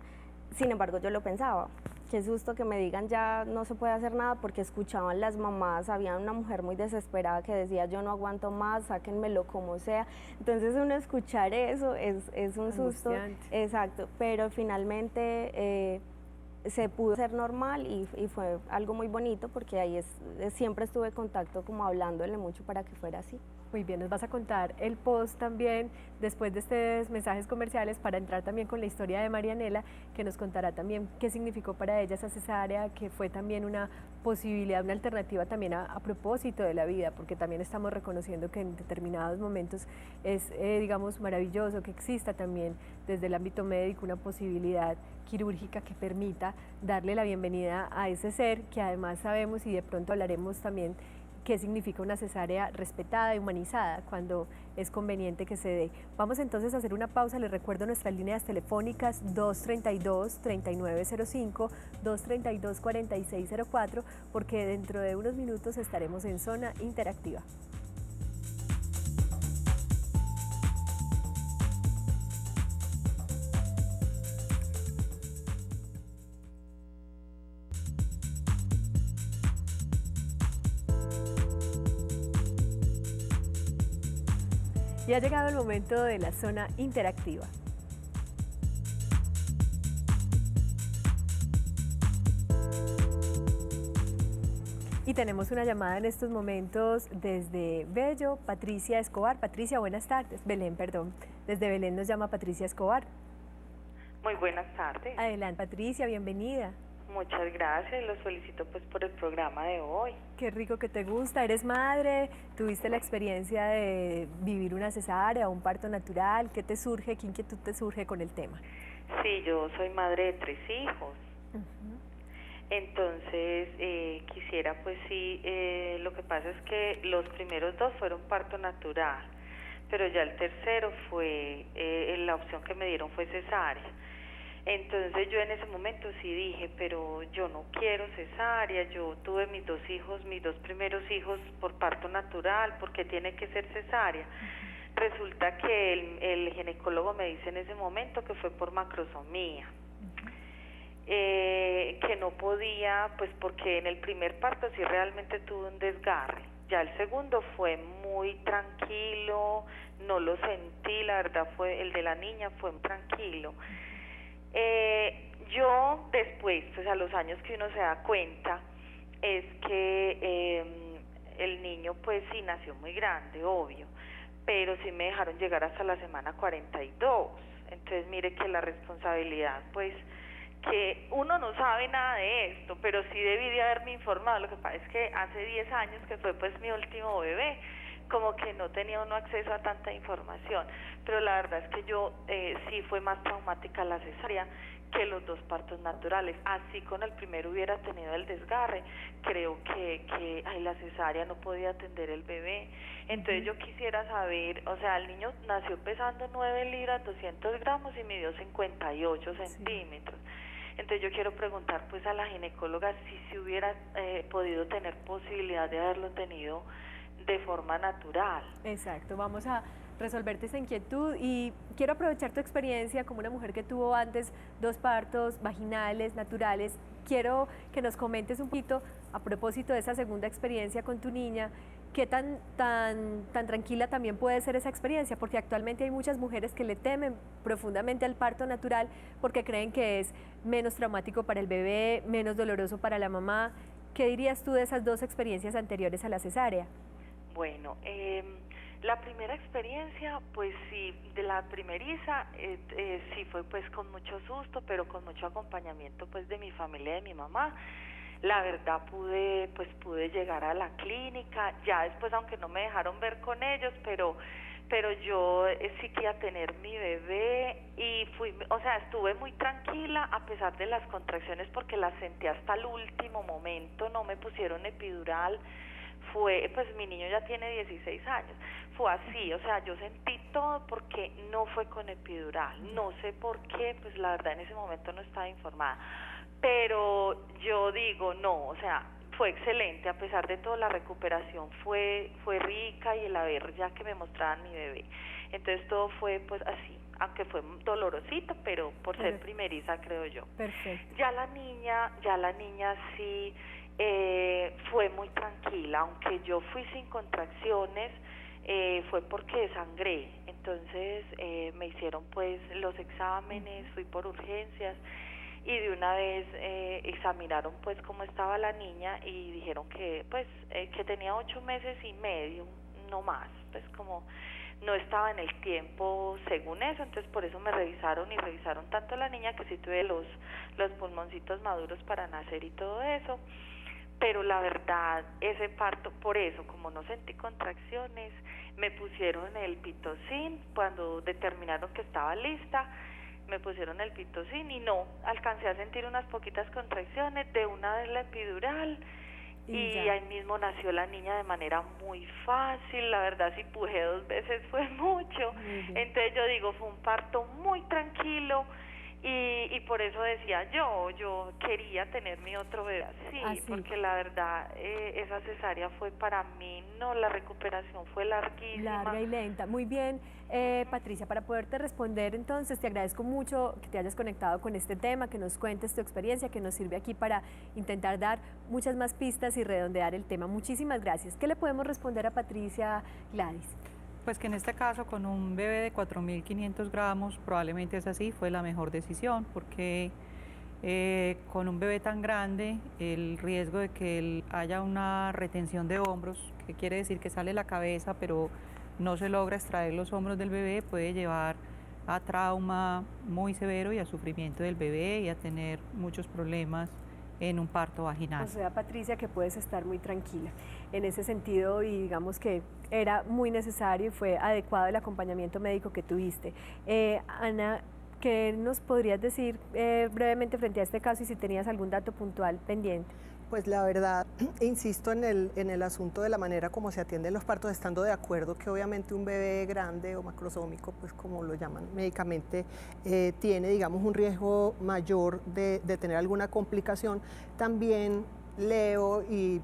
Sin embargo, yo lo pensaba. Qué susto que me digan ya no se puede hacer nada, porque escuchaban las mamás, había una mujer muy desesperada que decía yo no aguanto más, sáquenmelo como sea. Entonces uno escuchar eso es un susto. Exacto, pero finalmente se pudo hacer normal y fue algo muy bonito porque ahí siempre estuve en contacto como hablándole mucho para que fuera así. Muy bien, nos vas a contar el post también después de estos mensajes comerciales para entrar también con la historia de Marianela, que nos contará también qué significó para ella esa cesárea, que fue también una posibilidad, una alternativa también a propósito de la vida, porque también estamos reconociendo que en determinados momentos es, digamos, maravilloso que exista también desde el ámbito médico una posibilidad quirúrgica que permita darle la bienvenida a ese ser que además sabemos y de pronto hablaremos también qué significa una cesárea respetada y humanizada cuando es conveniente que se dé. Vamos entonces a hacer una pausa, les recuerdo nuestras líneas telefónicas 232-3905, 232-4604, porque dentro de unos minutos estaremos en Zona Interactiva. Y ha llegado el momento de la Zona Interactiva. Y tenemos una llamada en estos momentos desde Bello, Patricia Escobar. Patricia, buenas tardes. Belén, perdón. Desde Belén nos llama Patricia Escobar. Muy buenas tardes. Adelante, Patricia, bienvenida. Muchas gracias, los felicito pues por el programa de hoy. Qué rico que te gusta, eres madre, tuviste la experiencia de vivir una cesárea, un parto natural, ¿qué te surge, qué inquietud te surge con el tema? Sí, yo soy madre de 3 hijos, entonces quisiera pues sí, lo que pasa es que los primeros 2 fueron parto natural, pero ya el tercero fue, la opción que me dieron fue cesárea. Entonces yo en ese momento sí dije, pero yo no quiero cesárea, yo tuve mis 2 hijos, mis 2 primeros hijos por parto natural, ¿por qué tiene que ser cesárea? Resulta que el ginecólogo me dice en ese momento que fue por macrosomía, que no podía, pues porque en el primer parto sí realmente tuve un desgarre, ya el segundo fue muy tranquilo, no lo sentí, la verdad fue, el de la niña fue muy tranquilo. Yo después, pues a los años que uno se da cuenta, es que el niño pues sí nació muy grande, obvio, pero sí me dejaron llegar hasta la semana 42, entonces mire que la responsabilidad pues, que uno no sabe nada de esto, pero sí debí de haberme informado, lo que pasa es que hace 10 años que fue pues mi último bebé, como que no tenía uno acceso a tanta información, pero la verdad es que yo sí fue más traumática la cesárea que los 2 partos naturales, así con el primero hubiera tenido el desgarre, creo que la cesárea no podía atender el bebé, entonces yo quisiera saber, o sea, el niño nació pesando 9 libras, 200 gramos y midió 58 centímetros, Entonces yo quiero preguntar pues a la ginecóloga si se hubiera podido tener posibilidad de haberlo tenido de forma natural. Exacto, vamos a resolverte esa inquietud y quiero aprovechar tu experiencia como una mujer que tuvo antes 2 partos vaginales, naturales. Quiero que nos comentes un poquito a propósito de esa segunda experiencia con tu niña, qué tan tranquila también puede ser esa experiencia, porque actualmente hay muchas mujeres que le temen profundamente al parto natural porque creen que es menos traumático para el bebé, menos doloroso para la mamá. ¿Qué dirías tú de esas 2 experiencias anteriores a la cesárea? Bueno, la primera experiencia, pues sí, de la primeriza, sí fue pues con mucho susto, pero con mucho acompañamiento pues de mi familia, de mi mamá. La verdad pude llegar a la clínica, ya después aunque no me dejaron ver con ellos, pero yo sí quería tener mi bebé y estuve muy tranquila a pesar de las contracciones porque las sentí hasta el último momento, no me pusieron epidural. Pues mi niño ya tiene 16 años, fue así, o sea, yo sentí todo porque no fue con epidural, no sé por qué, pues la verdad en ese momento no estaba informada, pero yo digo, no, o sea, fue excelente, a pesar de todo la recuperación fue rica y el haber ya que me mostraban mi bebé, entonces todo fue pues así, aunque fue dolorosito, pero por ser primeriza creo yo. Perfecto. Ya la niña sí fue muy tranquila, aunque yo fui sin contracciones, fue porque desangré, entonces me hicieron pues los exámenes, fui por urgencias y de una vez examinaron pues cómo estaba la niña y dijeron que pues que tenía 8 meses y medio, no más, pues como no estaba en el tiempo según eso, entonces por eso me revisaron tanto a la niña que sí tuve los pulmoncitos maduros para nacer y todo eso. Pero la verdad, ese parto, por eso, como no sentí contracciones, me pusieron el pitocin, cuando determinaron que estaba lista, me pusieron el pitocin y no, alcancé a sentir unas poquitas contracciones, de una vez la epidural, y ahí mismo nació la niña de manera muy fácil, la verdad si pujé 2 veces fue mucho, entonces yo digo, fue un parto muy tranquilo, y por eso decía yo quería tener mi otro bebé así, porque la verdad esa cesárea fue para mí, no, la recuperación fue larguísima. Larga y lenta, muy bien. Patricia, para poderte responder entonces te agradezco mucho que te hayas conectado con este tema, que nos cuentes tu experiencia, que nos sirve aquí para intentar dar muchas más pistas y redondear el tema. Muchísimas gracias. ¿Qué le podemos responder a Patricia, Gladys? Pues que en este caso con un bebé de 4.500 gramos probablemente es así, fue la mejor decisión porque con un bebé tan grande el riesgo de que haya una retención de hombros, que quiere decir que sale la cabeza pero no se logra extraer los hombros del bebé, puede llevar a trauma muy severo y a sufrimiento del bebé y a tener muchos problemas en un parto vaginal. O sea, Patricia, que puedes estar muy tranquila en ese sentido y digamos que era muy necesario y fue adecuado el acompañamiento médico que tuviste. Ana, ¿qué nos podrías decir brevemente frente a este caso y si tenías algún dato puntual pendiente? Pues la verdad, insisto en el asunto de la manera como se atienden los partos, estando de acuerdo que obviamente un bebé grande o macrosómico, pues como lo llaman médicamente, tiene, digamos, un riesgo mayor de tener alguna complicación. También leo y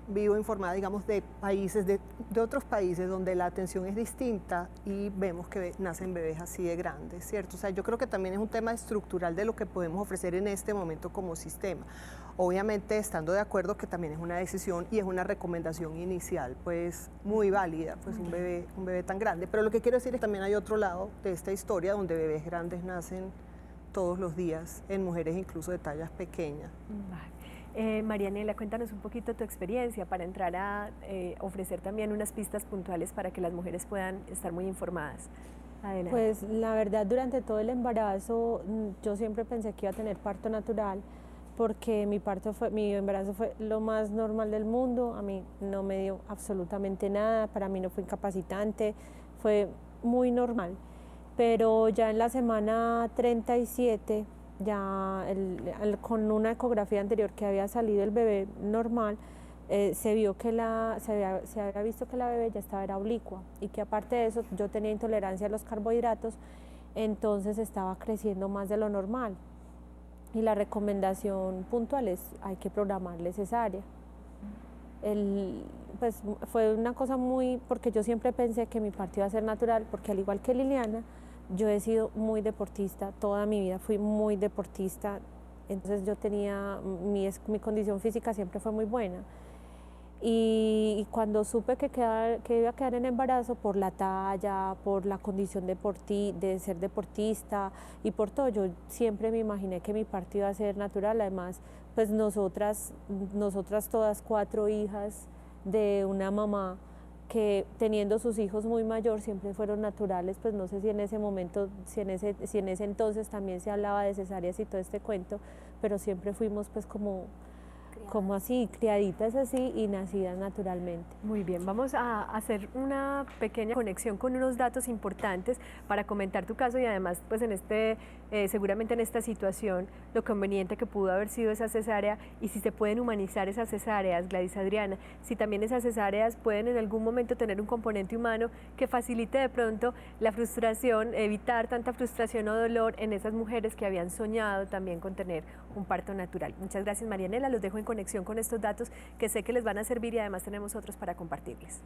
vivo informada, digamos, de países, de otros países donde la atención es distinta y vemos que nacen bebés así de grandes, ¿cierto? O sea, yo creo que también es un tema estructural de lo que podemos ofrecer en este momento como sistema. Obviamente, estando de acuerdo que también es una decisión y es una recomendación inicial, pues muy válida, pues un bebé tan grande. Pero lo que quiero decir es que también hay otro lado de esta historia donde bebés grandes nacen todos los días en mujeres incluso de tallas pequeñas. Vale. Marianela, cuéntanos un poquito tu experiencia para entrar a ofrecer también unas pistas puntuales para que las mujeres puedan estar muy informadas. Adelante. Pues la verdad, durante todo el embarazo yo siempre pensé que iba a tener parto natural porque mi embarazo fue lo más normal del mundo, a mí no me dio absolutamente nada, para mí no fue incapacitante, fue muy normal. Pero ya en la semana 37, ya con una ecografía anterior que había salido el bebé normal, se había visto que la bebé ya era oblicua y que aparte de eso yo tenía intolerancia a los carbohidratos, entonces estaba creciendo más de lo normal. y la recomendación puntual es hay que programarle cesárea. Pues fue una cosa porque yo siempre pensé que mi parto iba a ser natural, porque al igual que Liliana, yo he sido muy deportista, toda mi vida fui muy deportista, entonces yo tenía, mi condición física siempre fue muy buena. Y cuando supe que iba a quedar en embarazo por la talla, por la condición de ser deportista y por todo, yo siempre me imaginé que mi parto iba a ser natural. Además, pues nosotras todas 4 hijas de una mamá que teniendo sus hijos muy mayor siempre fueron naturales, pues no sé si en ese momento, si en ese entonces también se hablaba de cesáreas y todo este cuento, pero siempre fuimos pues como así, criaditas así y nacidas naturalmente. Muy bien, vamos a hacer una pequeña conexión con unos datos importantes para comentar tu caso y además pues seguramente en esta situación lo conveniente que pudo haber sido esa cesárea y si se pueden humanizar esas cesáreas, Gladys Adriana, si también esas cesáreas pueden en algún momento tener un componente humano que facilite de pronto la frustración, evitar tanta frustración o dolor en esas mujeres que habían soñado también con tener un parto natural. Muchas gracias, Marianela, los dejo en conexión con estos datos que sé que les van a servir y además tenemos otros para compartirles.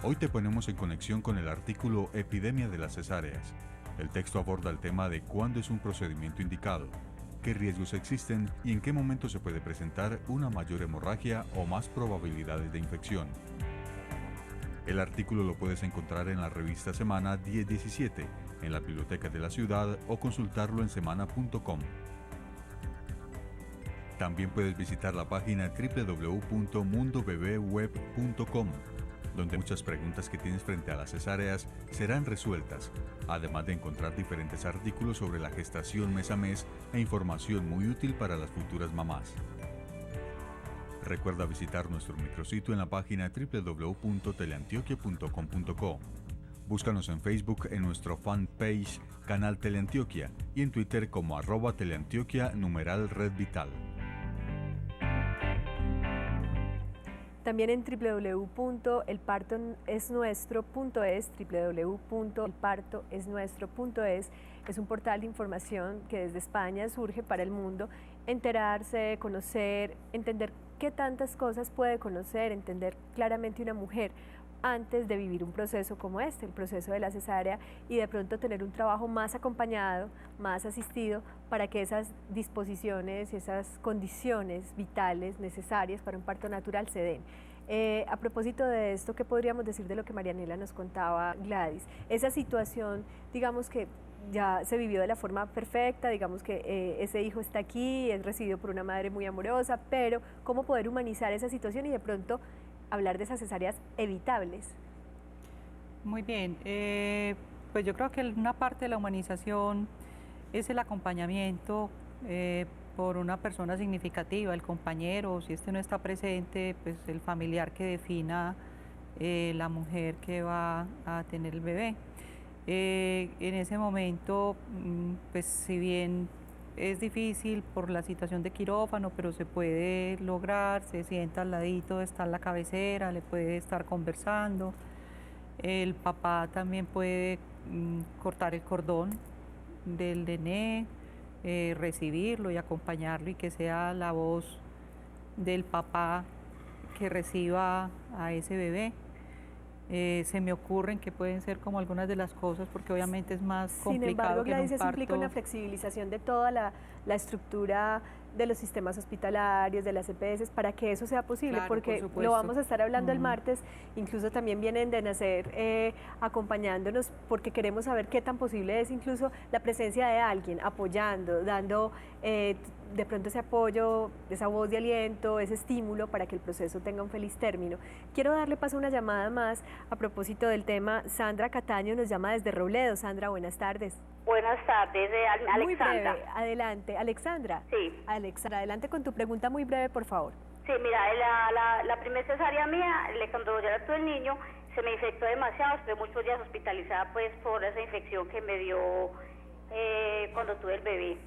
Hoy te ponemos en conexión con el artículo Epidemia de las cesáreas. El texto aborda el tema de cuándo es un procedimiento indicado, qué riesgos existen y en qué momento se puede presentar una mayor hemorragia o más probabilidades de infección. El artículo lo puedes encontrar en la revista Semana 10-17, en la Biblioteca de la Ciudad o consultarlo en semana.com. También puedes visitar la página www.mundobebeweb.com, donde muchas preguntas que tienes frente a las cesáreas serán resueltas, además de encontrar diferentes artículos sobre la gestación mes a mes e información muy útil para las futuras mamás. Recuerda visitar nuestro micrositio en la página www.teleantioquia.com.co. Búscanos en Facebook en nuestro fanpage Canal Teleantioquia y en Twitter como @teleantioquia_redvital. También en www.elpartoesnuestro.es, www.elpartoesnuestro.es, es un portal de información que desde España surge para el mundo, enterarse, conocer, entender qué tantas cosas puede conocer, entender claramente una mujer antes de vivir un proceso como el proceso de la cesárea y de pronto tener un trabajo más acompañado, más asistido para que esas disposiciones y esas condiciones vitales necesarias para un parto natural se den. A propósito de esto, ¿qué podríamos decir de lo que Marianela nos contaba, Gladys? Esa situación, digamos que ya se vivió de la forma perfecta, digamos que ese hijo está aquí, es recibido por una madre muy amorosa, pero ¿cómo poder humanizar esa situación y de pronto hablar de esas cesáreas evitables? Muy bien, pues yo creo que una parte de la humanización es el acompañamiento por una persona significativa, el compañero, si este no está presente, pues el familiar que defina la mujer que va a tener el bebé. En ese momento, pues si bien es difícil por la situación de quirófano, pero se puede lograr, se sienta al ladito, está en la cabecera, le puede estar conversando. El papá también puede cortar el cordón del nené, recibirlo y acompañarlo y que sea la voz del papá que reciba a ese bebé. Se me ocurren que pueden ser como algunas de las cosas, porque obviamente es más complicado. Sin embargo, que en un Gladys, eso parto. implica una flexibilización de toda la estructura de los sistemas hospitalarios, de las EPS, para que eso sea posible, Claro, porque por lo vamos a estar hablando el Ujú. martes, incluso también vienen de nacer acompañándonos, porque queremos saber qué tan posible es incluso la presencia de alguien apoyando, dando de pronto ese apoyo, esa voz de aliento, ese estímulo para que el proceso tenga un feliz término. Quiero darle paso a una llamada más a propósito del tema. Sandra Cataño nos llama desde Robledo. Sandra, buenas tardes. Buenas tardes, Alexandra. Muy breve, adelante. Alexandra. Sí. Alexandra, adelante con tu pregunta muy breve, por favor. Sí, mira, la primera cesárea mía, cuando ya tuve el niño, se me infectó demasiado, estuve muchos días hospitalizada pues por esa infección que me dio cuando tuve el bebé.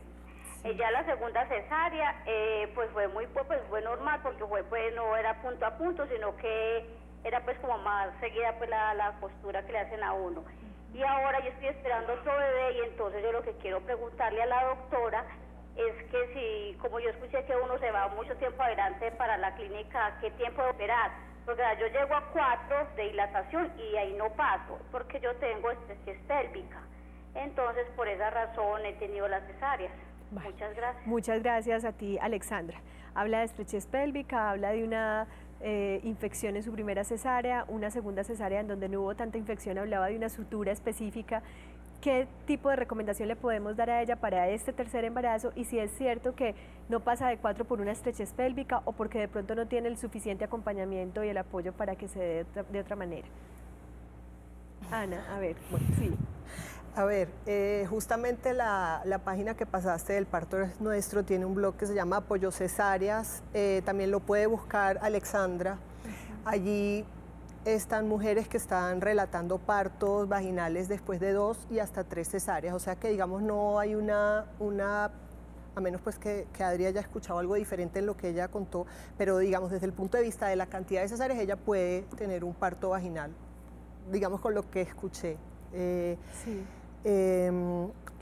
Ya la segunda cesárea, pues fue fue normal, porque no era punto a punto, sino que era pues como más seguida pues la postura que le hacen a uno. y ahora yo estoy esperando otro bebé, y entonces yo lo que quiero preguntarle a la doctora es que si, como yo escuché que uno se va mucho tiempo adelante para la clínica, ¿qué tiempo de operar? Porque yo llego a 4 de dilatación y ahí no paso, porque yo tengo estrechez pélvica. Entonces, por esa razón he tenido las cesáreas. Vale. Muchas gracias. Muchas gracias a ti, Alexandra. Habla de estrechez pélvica, habla de una infección en su primera cesárea, una segunda cesárea en donde no hubo tanta infección, hablaba de una sutura específica. ¿Qué tipo de recomendación le podemos dar a ella para este tercer embarazo? Y si es cierto que no pasa de 4 por una estrechez pélvica o porque de pronto no tiene el suficiente acompañamiento y el apoyo para que se dé de otra manera. Ana, a ver, bueno, sí. A ver, justamente la página que pasaste del Parto es Nuestro tiene un blog que se llama Apoyo Cesáreas, también lo puede buscar Alexandra. Allí están mujeres que están relatando partos vaginales después de 2 y hasta 3 cesáreas, o sea que digamos no hay una a menos pues que Adri haya escuchado algo diferente en lo que ella contó, pero digamos desde el punto de vista de la cantidad de cesáreas ella puede tener un parto vaginal, digamos con lo que escuché. Sí.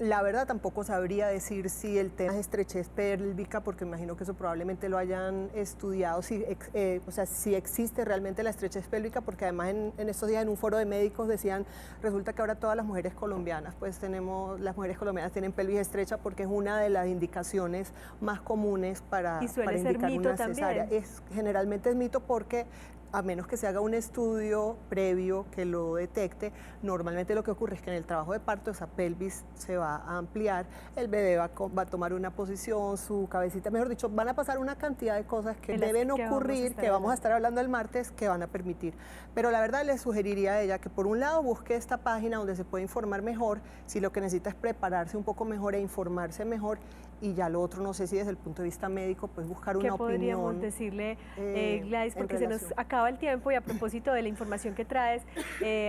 La verdad tampoco sabría decir si el tema es estrechez pélvica, porque imagino que eso probablemente lo hayan estudiado, o sea, si existe realmente la estrechez pélvica, porque además en estos días en un foro de médicos decían, resulta que ahora todas las mujeres colombianas, pues las mujeres colombianas tienen pelvis estrecha porque es una de las indicaciones más comunes para indicar una cesárea. Generalmente es mito porque a menos que se haga un estudio previo que lo detecte, normalmente lo que ocurre es que en el trabajo de parto esa pelvis se va a ampliar, el bebé va a tomar una posición, su cabecita, mejor dicho, van a pasar una cantidad de cosas que deben ocurrir, que vamos a estar hablando el martes, que van a permitir. Pero la verdad le sugeriría a ella que por un lado busque esta página donde se puede informar mejor, si lo que necesita es prepararse un poco mejor e informarse mejor, y ya lo otro, no sé si desde el punto de vista médico, pues buscar una opinión. ¿Qué podríamos decirle, Gladys, porque se nos acaba el tiempo y a propósito de la información que traes,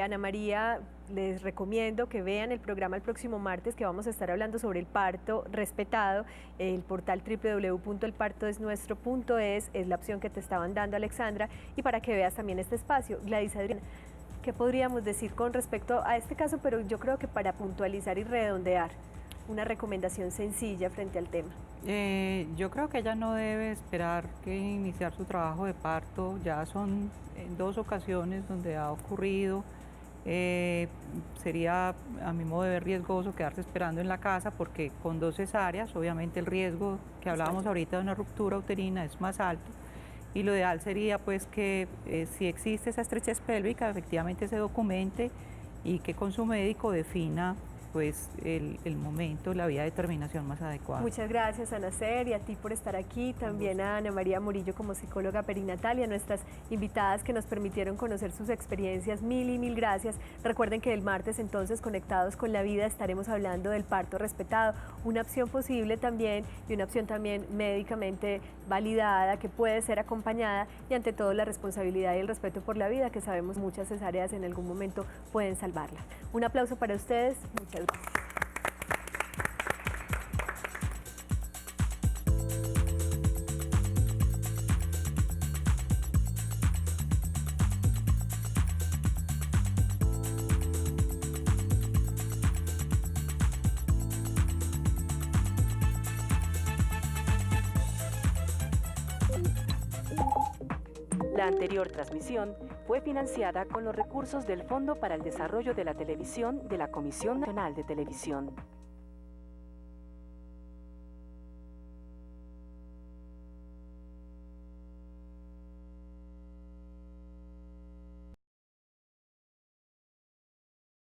Ana María, les recomiendo que vean el programa el próximo martes, que vamos a estar hablando sobre el parto respetado. El portal www.elpartodesnuestro.es es la opción que te estaban dando, Alexandra, y para que veas también este espacio. Gladys, Adriana, ¿qué podríamos decir con respecto a este caso? Pero yo creo que para puntualizar y redondear, una recomendación sencilla frente al tema. Yo creo que ella no debe esperar que iniciar su trabajo de parto, ya son en 2 ocasiones donde ha ocurrido. Sería a mi modo de ver riesgoso quedarse esperando en la casa porque con 2 cesáreas obviamente el riesgo que hablábamos ahorita de una ruptura uterina es más alto, y lo ideal sería pues que si existe esa estrechez pélvica efectivamente se documente y que con su médico defina pues el momento, la vía de terminación más adecuada. Muchas gracias, Ana Cer, y a ti por estar aquí, también a Ana María Murillo como psicóloga perinatal y a nuestras invitadas que nos permitieron conocer sus experiencias. Mil y mil gracias. Recuerden que el martes entonces, Conectados con la Vida, estaremos hablando del parto respetado, una opción posible también y una opción también médicamente validada que puede ser acompañada, y ante todo la responsabilidad y el respeto por la vida, que sabemos muchas cesáreas en algún momento pueden salvarla. Un aplauso para ustedes. Muchas gracias. La anterior transmisión fue financiada con los recursos del Fondo para el Desarrollo de la Televisión de la Comisión Nacional de Televisión.